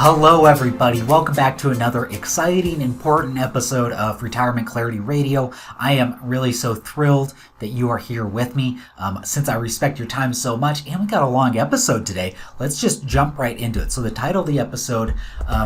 Hello, everybody. Welcome back to another exciting, important episode of Retirement Clarity Radio. I am really so thrilled that you are here with me. Since I respect your time so much, and we got a long episode today, let's just jump right into it. So the title of the episode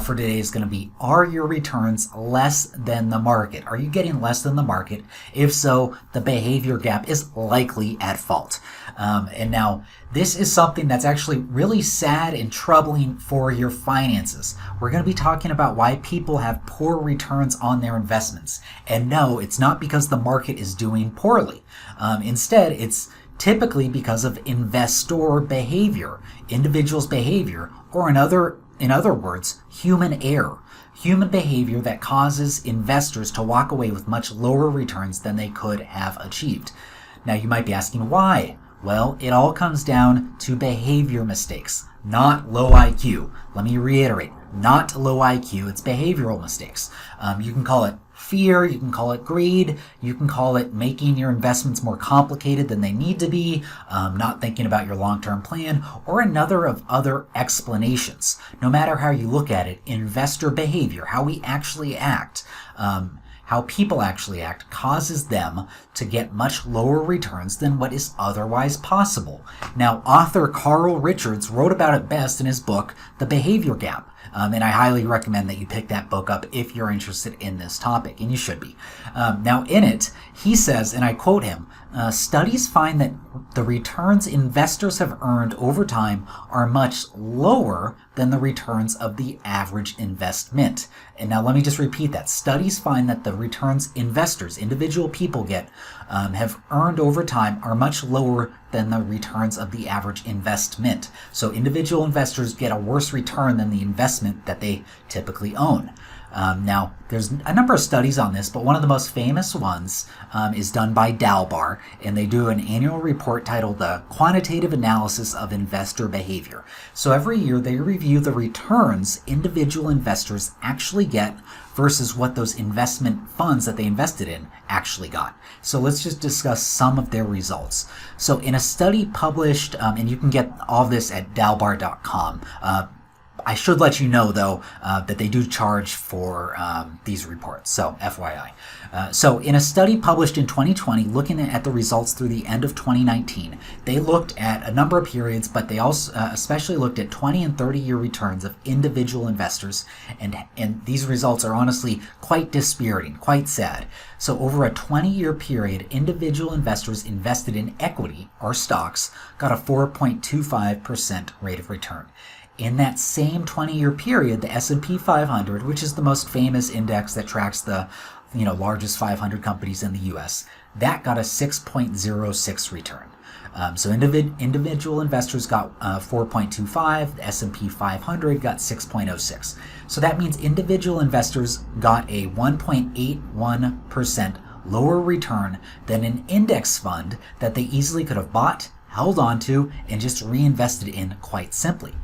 for today is going to be, Are Your Returns Less Than the Market? Are you getting less than the market? If so, the behavior gap is likely at fault. And now, this is something that's actually really sad and troubling for your finances. We're going to be talking about why people have poor returns on their investments. And no, it's not because the market is doing poorly. Instead, it's typically because of investor behavior, individuals' behavior, or in other words, human error. Human behavior that causes investors to walk away with much lower returns than they could have achieved. Now, you might be asking why? Well, it all comes down to behavior mistakes, not low IQ. Let me reiterate, not low IQ, it's behavioral mistakes. You can call it fear, you can call it greed, you can call it making your investments more complicated than they need to be, not thinking about your long-term plan, or another of other explanations. No matter how you look at it, investor behavior, how we actually act, how people actually act causes them to get much lower returns than what is otherwise possible. Now, author Carl Richards wrote about it best in his book, The Behavior Gap. And I highly recommend that you pick that book up if you're interested in this topic, and you should be. Now, in it, he says, and I quote him, studies find that the returns investors have earned over time are much lower than the returns of the average investment. And now let me just repeat that. Studies find that the returns investors, individual people get, have earned over time are much lower than the returns of the average investment. So individual investors get a worse return than the investment that they typically own. Now, there's a number of studies on this, but one of the most famous ones is done by Dalbar, and they do an annual report titled The Quantitative Analysis of Investor Behavior. So every year they review the returns individual investors actually get versus what those investment funds that they invested in actually got. So let's just discuss some of their results. So in a study published, and you can get all this at dalbar.com, I should let you know, though, that they do charge for these reports, so FYI. So in a study published in 2020, looking at the results through the end of 2019, they looked at a number of periods, but they also especially looked at 20 and 30-year returns of individual investors, and these results are honestly quite dispiriting, quite sad. So over a 20-year period, individual investors invested in equity, or stocks, got a 4.25% rate of return. In that same 20-year period, the S&P 500, which is the most famous index that tracks the largest 500 companies in the U.S., that got a 6.06 return. So individual investors got 4.25, the S&P 500 got 6.06. So that means individual investors got a 1.81% lower return than an index fund that they easily could have bought, held on to, and just reinvested in quite simply.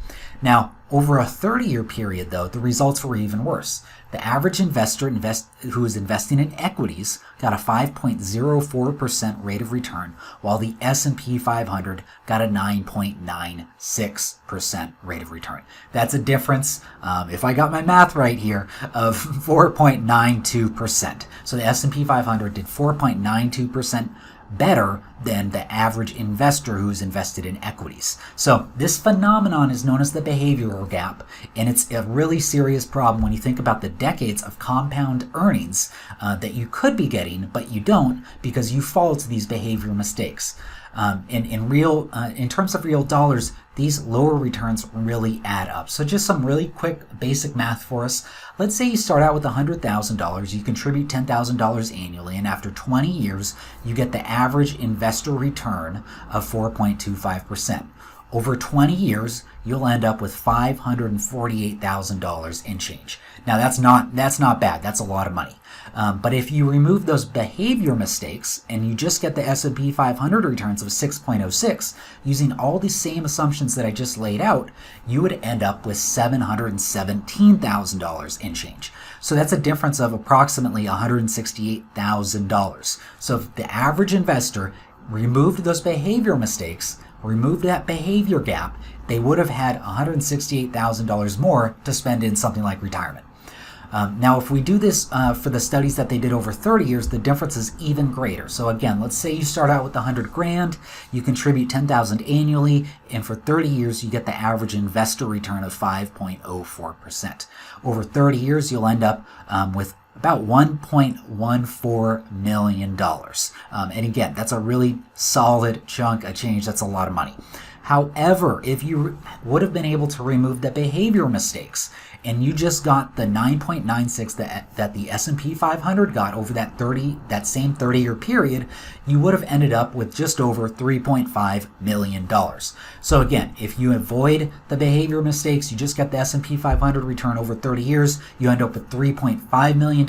Now, over a 30-year period, though, the results were even worse. The average investor who is investing in equities got a 5.04% rate of return, while the S&P 500 got a 9.96% rate of return. That's a difference, if I got my math right here, of 4.92%. So the S&P 500 did 4.92% better than the average investor who's invested in equities. So this phenomenon is known as the behavioral gap, and it's a really serious problem when you think about the decades of compound earnings that you could be getting, but you don't because you fall to these behavioral mistakes. In terms of real dollars, these lower returns really add up. So just some really quick basic math for us. Let's say you start out with $100,000, you contribute $10,000 annually, and after 20 years, you get the average investor return of 4.25%. Over 20 years, you'll end up with $548,000 in change. Now that's not bad. That's a lot of money. But if you remove those behavior mistakes and you just get the S&P 500 returns of 6.06, using all the same assumptions that I just laid out, you would end up with $717,000 in change. So that's a difference of approximately $168,000. So if the average investor removed those behavior mistakes, remove that behavior gap, they would have had $168,000 more to spend in something like retirement. Now, if we do this for the studies that they did over 30 years, the difference is even greater. So again, let's say you start out with 100 grand, you contribute 10,000 annually, and for 30 years, you get the average investor return of 5.04%. Over 30 years, you'll end up with about $1.14 million. And again, that's a really solid chunk of change. That's a lot of money. However, if you would have been able to remove the behavior mistakes and you just got the 9.96 that the S&P 500 got over that same 30-year period, you would have ended up with just over $3.5 million. So again, if you avoid the behavior mistakes, you just get the S&P 500 return over 30 years, you end up with $3.5 million.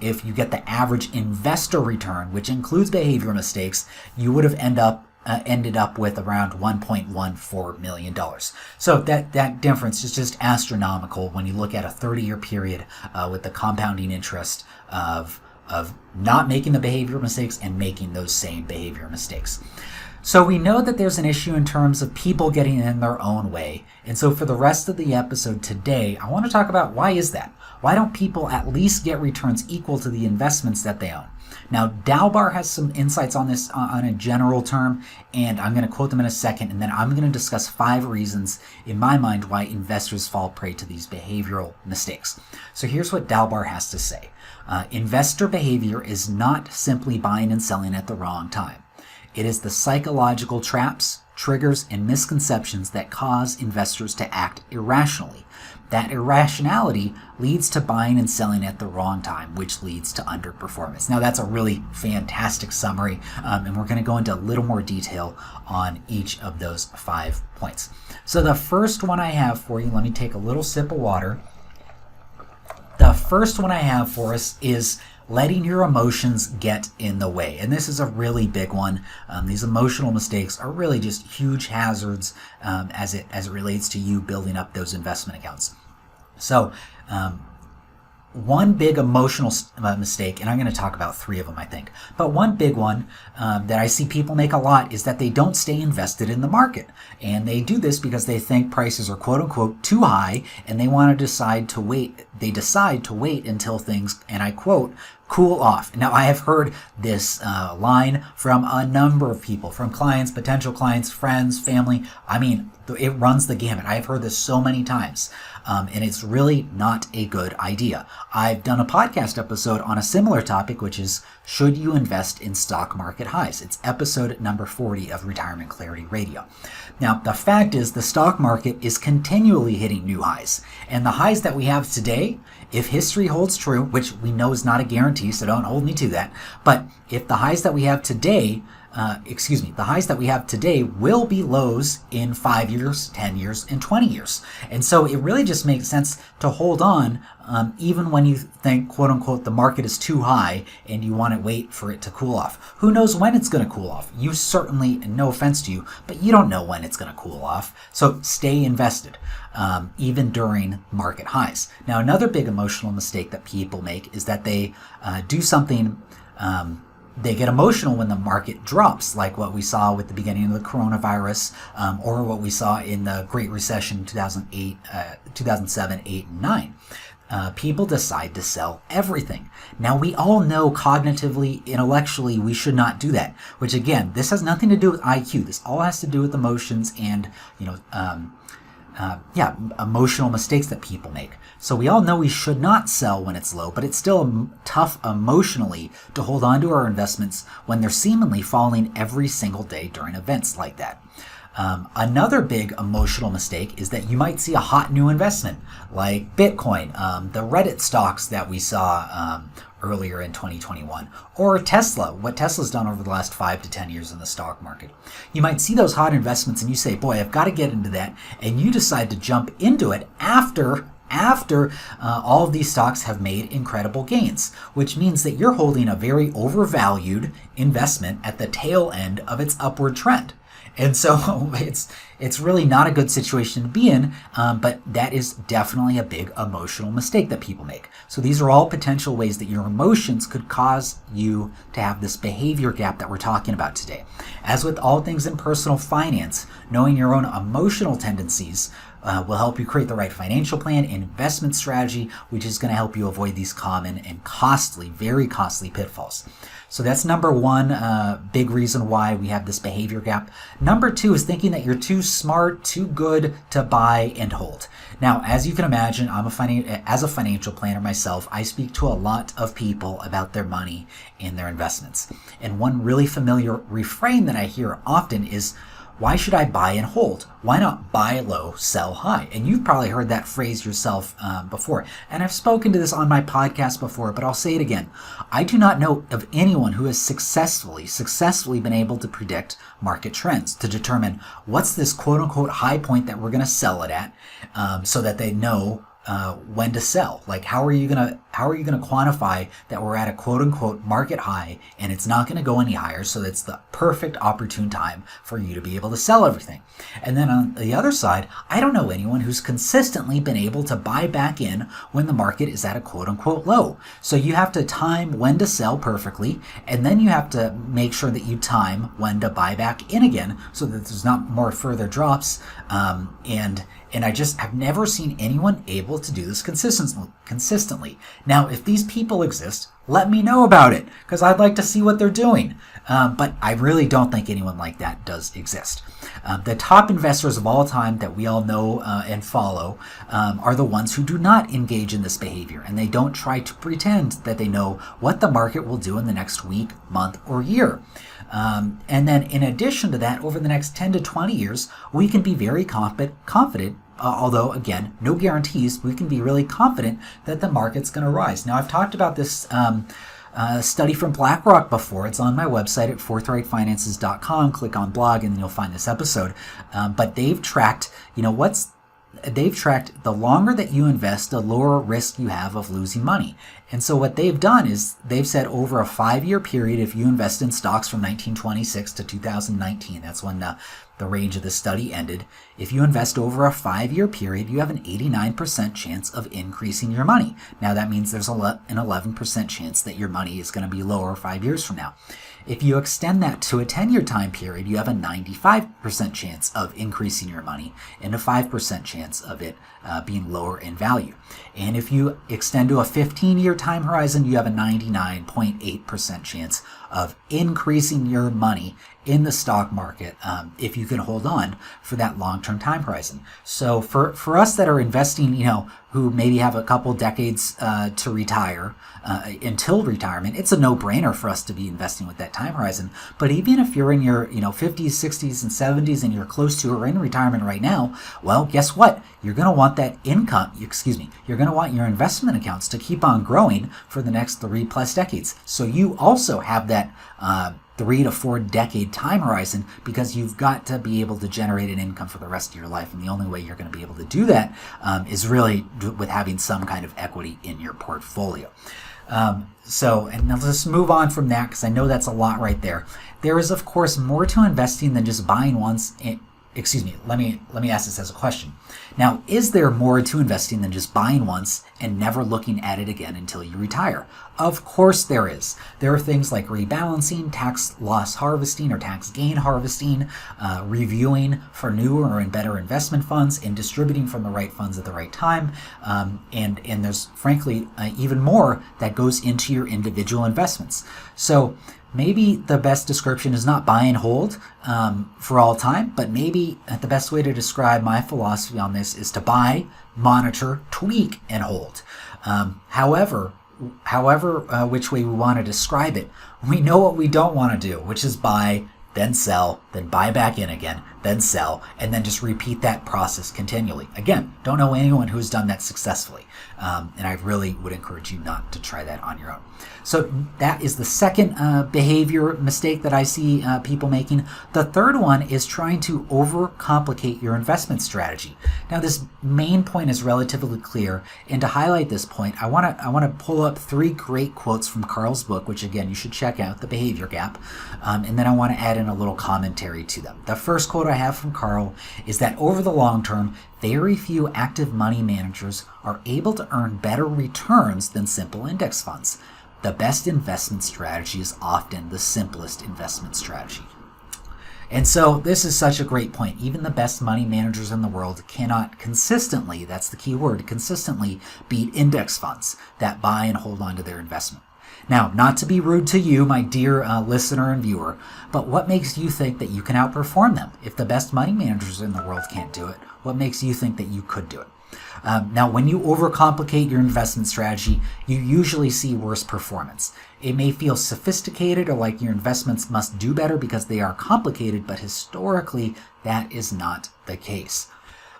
If you get the average investor return, which includes behavior mistakes, you would have ended up with around $1.14 million. So that difference is just astronomical when you look at a 30-year period with the compounding interest of not making the behavior mistakes and making those same behavior mistakes. So we know that there's an issue in terms of people getting in their own way. And so for the rest of the episode today, I want to talk about why is that? Why don't people at least get returns equal to the investments that they own? Now, Dalbar has some insights on this on a general term, and I'm going to quote them in a second, and then I'm going to discuss 5 reasons in my mind why investors fall prey to these behavioral mistakes. So here's what Dalbar has to say. Investor behavior is not simply buying and selling at the wrong time. It is the psychological traps, triggers, and misconceptions that cause investors to act irrationally. That irrationality leads to buying and selling at the wrong time, which leads to underperformance. Now, that's a really fantastic summary, and we're going to go into a little more detail on each of those 5 points. So the first one I have for you, let me take a little sip of water. The first one I have for us is letting your emotions get in the way. And this is a really big one. These emotional mistakes are really just huge hazards as it relates to you building up those investment accounts. So one big emotional mistake, and I'm going to talk about 3 of them, I think, but one big one that I see people make a lot is that they don't stay invested in the market. And they do this because they think prices are quote unquote too high, and they want to decide to wait. They decide to wait until things, and I quote, cool off. Now, I have heard this line from a number of people, from clients, potential clients, friends, family. I mean, it runs the gamut. I've heard this so many times, and it's really not a good idea. I've done a podcast episode on a similar topic, which is, should you invest in stock market highs? It's episode number 40 of Retirement Clarity Radio. Now, the fact is the stock market is continually hitting new highs, and the highs that we have today, if history holds true, which we know is not a guarantee, so don't hold me to that, but if the highs that we have today, the highs that we have today will be lows in 5 years, 10 years, and 20 years. And so it really just makes sense to hold on even when you think, quote unquote, the market is too high and you want to wait for it to cool off. Who knows when it's going to cool off? You certainly, no offense to you, but you don't know when it's going to cool off. So stay invested, even during market highs. Now, another big emotional mistake that people make is that they do something they get emotional when the market drops, like what we saw with the beginning of the coronavirus, or what we saw in the Great Recession 2008, 2007, 8, and 9. People decide to sell everything. Now, we all know cognitively, intellectually, we should not do that, which again, this has nothing to do with IQ. This all has to do with emotions and, emotional mistakes that people make. So we all know we should not sell when it's low, but it's still tough emotionally to hold on to our investments when they're seemingly falling every single day during events like that. Another big emotional mistake is that you might see a hot new investment like Bitcoin, the Reddit stocks that we saw earlier in 2021, or Tesla, what Tesla's done over the last 5 to 10 years in the stock market. You might see those hot investments and you say, boy, I've got to get into that, and you decide to jump into it after all of these stocks have made incredible gains, which means that you're holding a very overvalued investment at the tail end of its upward trend. And so it's really not a good situation to be in, but that is definitely a big emotional mistake that people make. So these are all potential ways that your emotions could cause you to have this behavior gap that we're talking about today. As with all things in personal finance, knowing your own emotional tendencies will help you create the right financial plan and investment strategy, which is going to help you avoid these common and costly, very costly pitfalls. So that's number one big reason why we have this behavior gap. Number two is thinking that you're too smart, too good to buy and hold. Now, as you can imagine, as a financial planner myself, I speak to a lot of people about their money and their investments. And one really familiar refrain that I hear often is, why should I buy and hold? Why not buy low, sell high? And you've probably heard that phrase yourself before. And I've spoken to this on my podcast before, but I'll say it again. I do not know of anyone who has successfully been able to predict market trends to determine what's this quote unquote high point that we're going to sell it at, so that they know when to sell. Like, how are you gonna quantify that we're at a quote unquote market high and it's not gonna go any higher, so that's the perfect opportune time for you to be able to sell everything? And then on the other side, I don't know anyone who's consistently been able to buy back in when the market is at a quote unquote low. So you have to time when to sell perfectly, and then you have to make sure that you time when to buy back in again so that there's not more further drops. And I just have never seen anyone able to do this consistently. Now, if these people exist, let me know about it, because I'd like to see what they're doing. But I really don't think anyone like that does exist. The top investors of all time that we all know and follow are the ones who do not engage in this behavior, and they don't try to pretend that they know what the market will do in the next week, month, or year. And then in addition to that, over the next 10 to 20 years, we can be very confident, although again, no guarantees, we can be really confident that the market's going to rise. Now, I've talked about this study from BlackRock before. It's on my website at forthrightfinances.com. Click on blog and you'll find this episode. But they've tracked, the longer that you invest, the lower risk you have of losing money. And so what they've done is they've said over a 5-year period, if you invest in stocks from 1926 to 2019, that's when the range of the study ended. If you invest over a 5-year period, you have an 89% chance of increasing your money. Now that means there's an 11% chance that your money is going to be lower 5 years from now. If you extend that to a 10-year time period, you have a 95% chance of increasing your money and a 5% chance of it being lower in value. And if you extend to a 15-year time horizon, you have a 99.8% chance of increasing your money in the stock market if you can hold on for that long-term time horizon. So for us that are investing, who maybe have a couple decades to retire, until retirement, it's a no-brainer for us to be investing with that time horizon. But even if you're in your 50s, 60s, and 70s and you're close to or in retirement right now, well, guess what? You're going to want that you're going to want your investment accounts to keep on growing for the next 3+ decades. So you also have that 3 to 4 decade time horizon, because you've got to be able to generate an income for the rest of your life. And the only way you're going to be able to do that is really with having some kind of equity in your portfolio. And now let's move on from that, because I know that's a lot right there. There is, of course, more to investing than just buying once. Let me ask this as a question. Now, is there more to investing than just buying once and never looking at it again until you retire? Of course there is. There are things like rebalancing, tax loss harvesting or tax gain harvesting, reviewing for newer and better investment funds, and distributing from the right funds at the right time. And there's frankly even more that goes into your individual investments. So maybe the best description is not buy and hold for all time, but maybe the best way to describe my philosophy on this is to buy, monitor, tweak, and hold. However, which way we want to describe it, we know what we don't want to do, which is buy, then sell, then buy back in again, then sell, and then just repeat that process continually. Again, don't know anyone who's done that successfully, and I really would encourage you not to try that on your own. So that is the second behavior mistake that I see people making. The third one is trying to overcomplicate your investment strategy. Now, this main point is relatively clear, and to highlight this point, I want to pull up 3 great quotes from Carl's book, which again you should check out, The Behavior Gap, and then I want to add in a little commentary to them. The first quote I have from Carl is that over the long term, very few active money managers are able to earn better returns than simple index funds. The best investment strategy is often the simplest investment strategy. And so this is such a great point. Even the best money managers in the world cannot consistently, that's the key word, consistently beat index funds that buy and hold on to their investment. Now, not to be rude to you, my dear listener and viewer, but what makes you think that you can outperform them? If the best money managers in the world can't do it, what makes you think that you could do it? Now, when you overcomplicate your investment strategy, you usually see worse performance. It may feel sophisticated or like your investments must do better because they are complicated, but historically, that is not the case.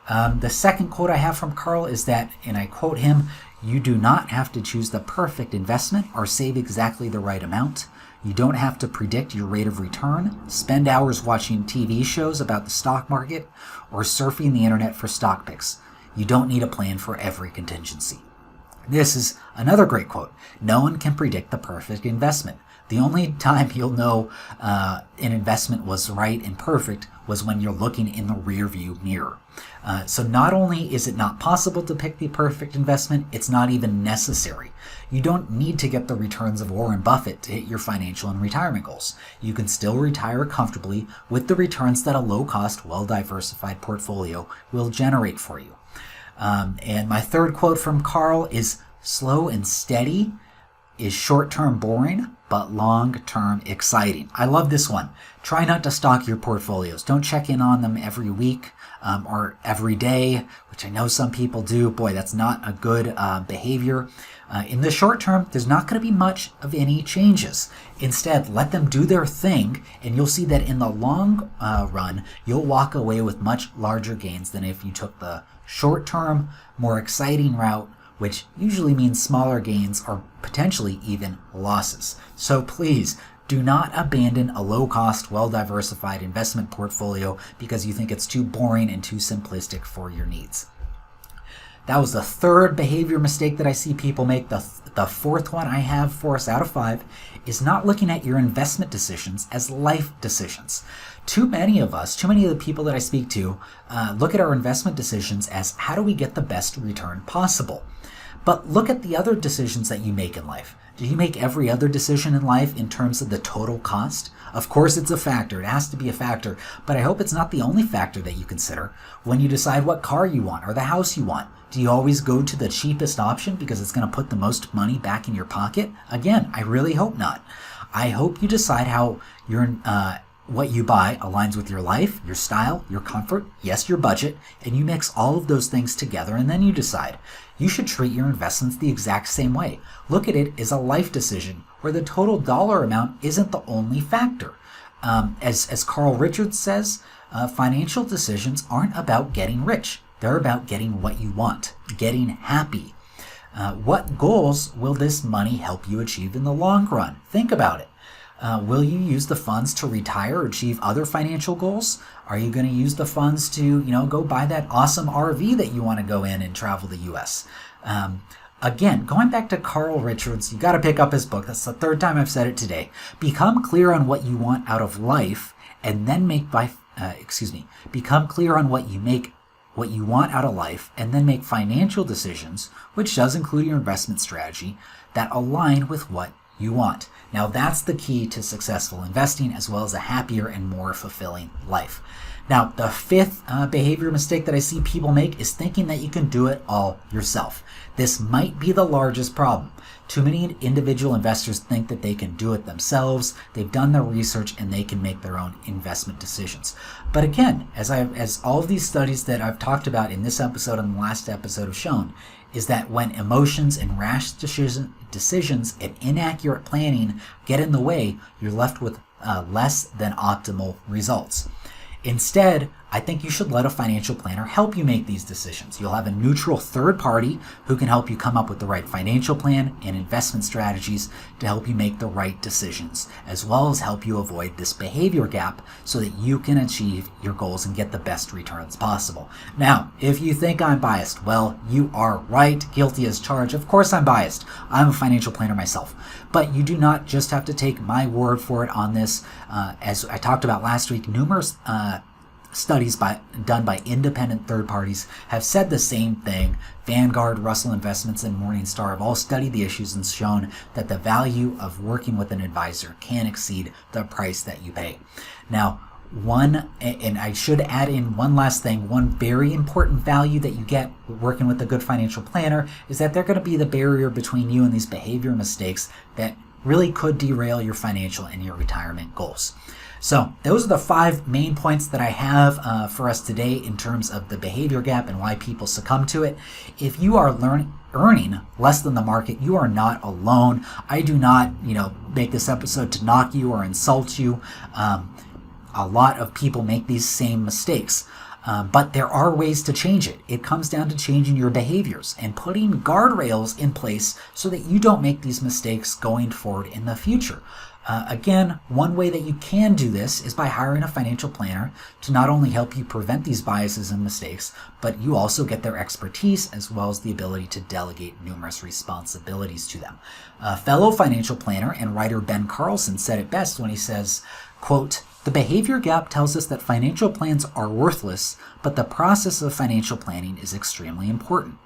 The second quote I have from Carl is that, and I quote him, "You do not have to choose the perfect investment or save exactly the right amount. You don't have to predict your rate of return, spend hours watching TV shows about the stock market, or surfing the internet for stock picks. You don't need a plan for every contingency." This is another great quote. No one can predict the perfect investment. The only time you'll know an investment was right and perfect was when you're looking in the rear view mirror. So not only is it not possible to pick the perfect investment, it's not even necessary. You don't need to get the returns of Warren Buffett to hit your financial and retirement goals. You can still retire comfortably with the returns that a low-cost, well-diversified portfolio will generate for you. And my third quote from Carl is, "Slow and steady is short-term boring, but long-term exciting." I love this one. Try not to stock your portfolios. Don't check in on them every week or every day, which I know some people do. Boy, that's not a good behavior. In the short term, there's not going to be much of any changes. Instead, let them do their thing, and you'll see that in the long run, you'll walk away with much larger gains than if you took the short-term, more exciting route, which usually means smaller gains or potentially even losses. So please, do not abandon a low-cost, well-diversified investment portfolio because you think it's too boring and too simplistic for your needs. That was the third behavior mistake that I see people make. The fourth one I have for us out of 5 is not looking at your investment decisions as life decisions. Too many of the people that I speak to, look at our investment decisions as how do we get the best return possible. But look at the other decisions that you make in life. Do you make every other decision in life in terms of the total cost? Of course it's a factor. It has to be a factor. But I hope it's not the only factor that you consider when you decide what car you want or the house you want. Do you always go to the cheapest option because it's going to put the most money back in your pocket? Again, I really hope not. I hope you decide how what you buy aligns with your life, your style, your comfort, yes, your budget, and you mix all of those things together and then you decide. You should treat your investments the exact same way. Look at it as a life decision where the total dollar amount isn't the only factor. As Carl Richards says, financial decisions aren't about getting rich. They're about getting what you want, getting happy. What goals will this money help you achieve in the long run? Think about it. Will you use the funds to retire or achieve other financial goals? Are you going to use the funds to, go buy that awesome RV that you want to go in and travel the U.S.? Again, going back to Carl Richards, you got to pick up his book. That's the third time I've said it today. Become clear on what you want out of life, and then become clear on what you want out of life, and then make financial decisions, which does include your investment strategy, that align with what you want. Now that's the key to successful investing as well as a happier and more fulfilling life. Now the fifth behavior mistake that I see people make is thinking that you can do it all yourself. This might be the largest problem. Too many individual investors think that they can do it themselves. They've done their research and they can make their own investment decisions. But again, as all of these studies that I've talked about in this episode and the last episode have shown, is that when emotions and rash decisions and inaccurate planning get in the way, you're left with less than optimal results. Instead, I think you should let a financial planner help you make these decisions. You'll have a neutral third party who can help you come up with the right financial plan and investment strategies to help you make the right decisions, as well as help you avoid this behavior gap so that you can achieve your goals and get the best returns possible. Now, if you think I'm biased, well, you are right, guilty as charged. Of course I'm biased. I'm a financial planner myself. But you do not just have to take my word for it on this. As I talked about last week, numerous studies done by independent third parties have said the same thing. Vanguard, Russell Investments, and Morningstar have all studied the issues and shown that the value of working with an advisor can exceed the price that you pay. Now, and I should add in one last thing, one very important value that you get working with a good financial planner is that they're going to be the barrier between you and these behavior mistakes that really could derail your financial and your retirement goals. So those are the 5 main points that I have for us today in terms of the behavior gap and why people succumb to it. If you are earning less than the market, you are not alone. I do not, make this episode to knock you or insult you. A lot of people make these same mistakes. But there are ways to change it. It comes down to changing your behaviors and putting guardrails in place so that you don't make these mistakes going forward in the future. Again, one way that you can do this is by hiring a financial planner to not only help you prevent these biases and mistakes, but you also get their expertise as well as the ability to delegate numerous responsibilities to them. Fellow financial planner and writer Ben Carlson said it best when he says, quote, "The behavior gap tells us that financial plans are worthless, but the process of financial planning is extremely important.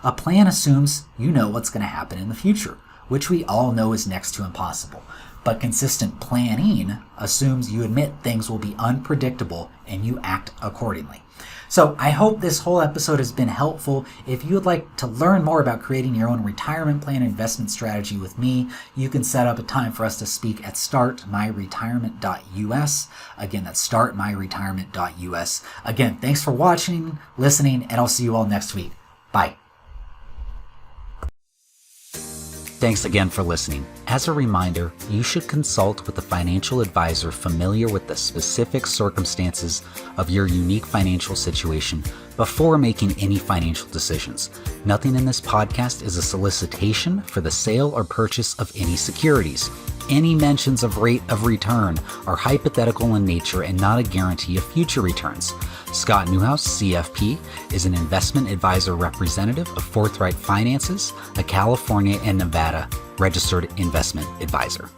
A plan assumes you know what's going to happen in the future, which we all know is next to impossible. But consistent planning assumes you admit things will be unpredictable and you act accordingly." So I hope this whole episode has been helpful. If you would like to learn more about creating your own retirement plan investment strategy with me, you can set up a time for us to speak at startmyretirement.us. Again, that's startmyretirement.us. Again, thanks for watching, listening, and I'll see you all next week. Bye. Thanks again for listening. As a reminder, you should consult with a financial advisor familiar with the specific circumstances of your unique financial situation before making any financial decisions. Nothing in this podcast is a solicitation for the sale or purchase of any securities. Any mentions of rate of return are hypothetical in nature and not a guarantee of future returns. Scott Newhouse, CFP, is an investment advisor representative of Forthright Finances, a California and Nevada registered investment advisor.